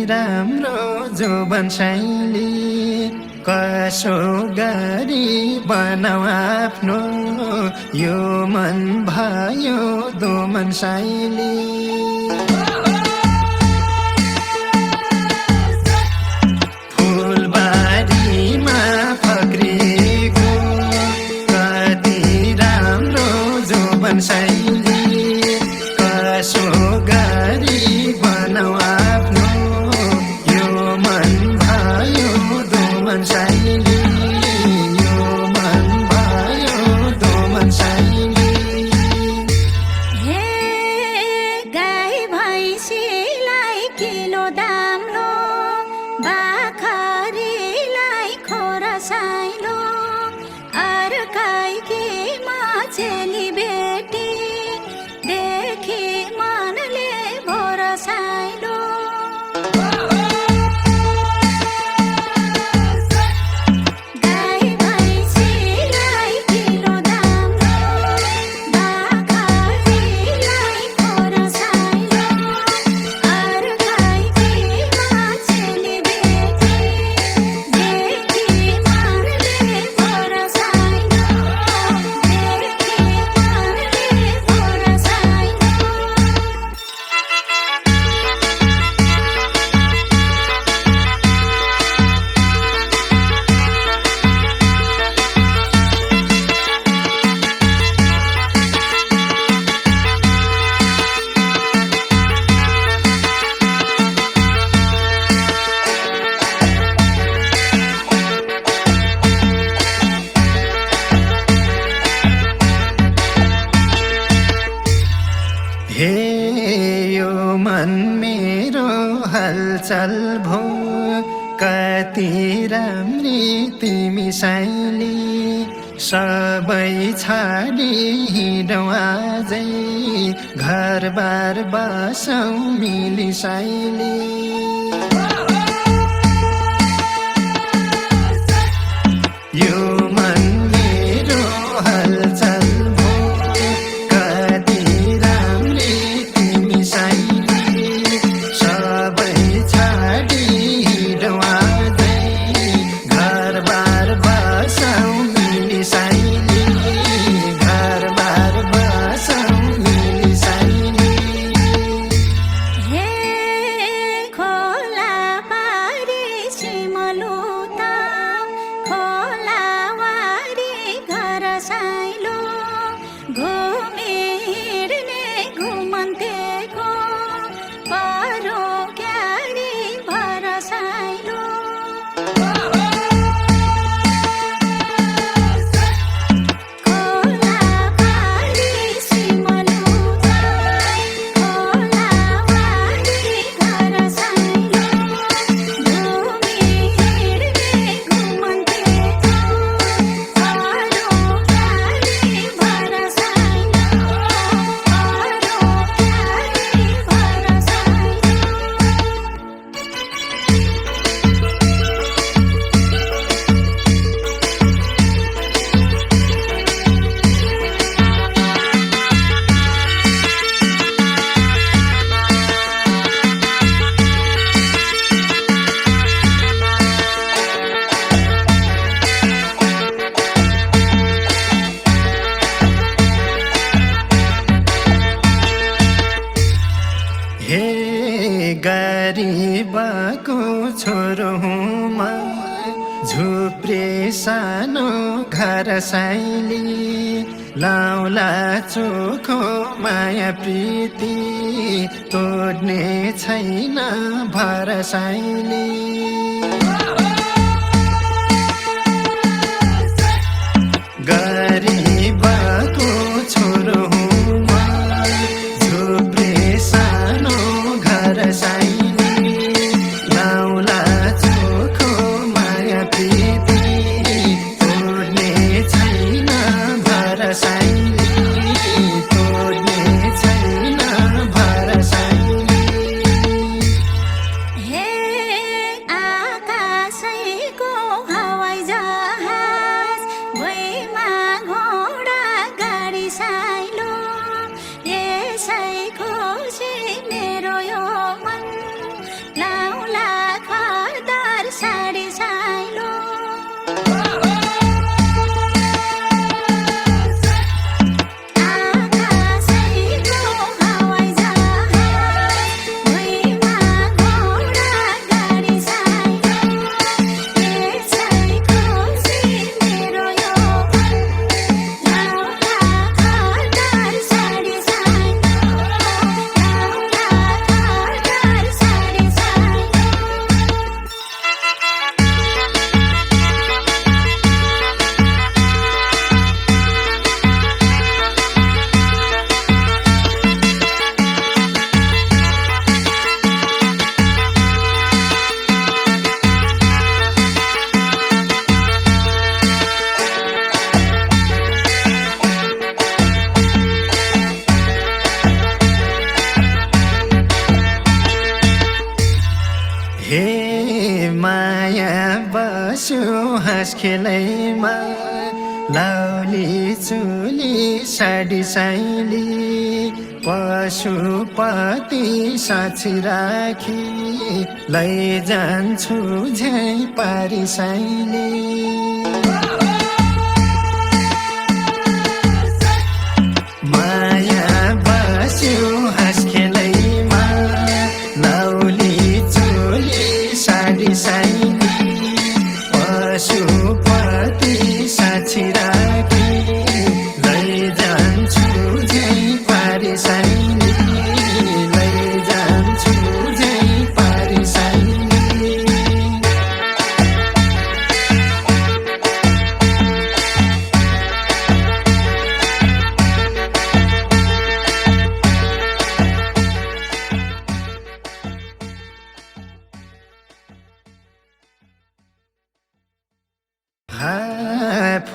राम्रो जीवनशैली कसो गरी बनाऊ आफ्नो यो मन भयो दोमन शैली फुलबारीमा फक्रिएको कति राम्रो जीवनशैली कसो गरी बनाऊ आफ्नो यो मन भयो दोमन शैली यो मन भयो दोमन शैली हे गाई भैँसीलाई किलो दाम लो बाखरीलाई खोरा साइलो अर्काइकी माछेली बेटी देखि मनले भरोसाइलो गाई भैँसीलाई किलो दाम लो बाखरीलाई खोरा साइलो अर्काइकी माछेली बेटी देखि मनले भरोसाइलो देखि मनले भरोसाइलो हे यो मन मेरो हलचल भो कति राम्री तिमी शैली सबै छाडी हिँडौँ आजै घरबार बसौँ मिली शैली यो मन मेरो हलचल भो कति राम्री तिमी शैली सबै छाडी हिँडौँ आजै घरबार बसौँ मिली शैली घरबार बसौँ मिली शैली हे खोला पारी सिमलुता खोला वारी घर साइलो घुमी हिँड्ने घुमन्तेको परो क्यारी भर साइलो खोला पारी सिमलुता खोला वारी घर साइलो घुमी हिँड्ने घुमन्तेको परो क्यारी भर साइलो परो क्यारी भर साइलो हे गरिबको छोरो हुँ म झुप्रे सानो घर शैली लाउला चोखो माया प्रीति तोड्ने छैन भर शैली गरिबको छोरो हुँ म झुप्रे सानो घर शैली लाउला चोखो माया प्रीति तोड्ने छैन भर शैली तोड्ने छैन भर शैली हे आकाशैको हवाई जहाज भुइँमा हे माया बस्यो हाँस खेलैमा लाउली चुली साडी साइली पशुपति साक्षी राखी लैजान्छु झै पारी साइली माया बस्यो हाँस खेलैमा लाउली चुली साडी साइली पशुपति साक्षी राखी लैजान्छु झै पारी साइली लैजान्छु झै पारी साइली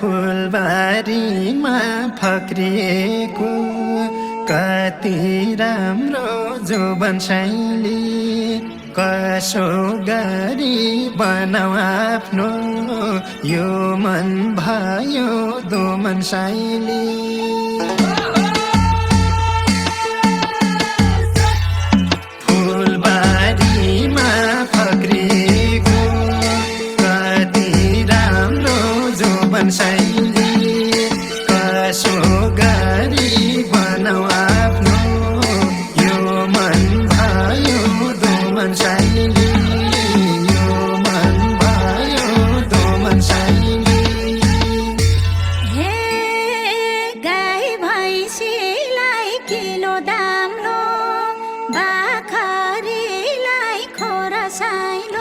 फुलबारीमा फक्रिएको कति राम्रो जोबन शैली कसो गरी बनाऊ आफ्नो यो मन भयो दोमन शैली फुलबारीमा फक्रिएको कति राम्रो जोबन शैली कसो गरी बनाऊ आफ्नो यो मन भयो दोमन शैली यो मन भयो दोमन शैली हे गाई भैँसीलाई किलो दाम लो बाखरीलाई खोरा साइलो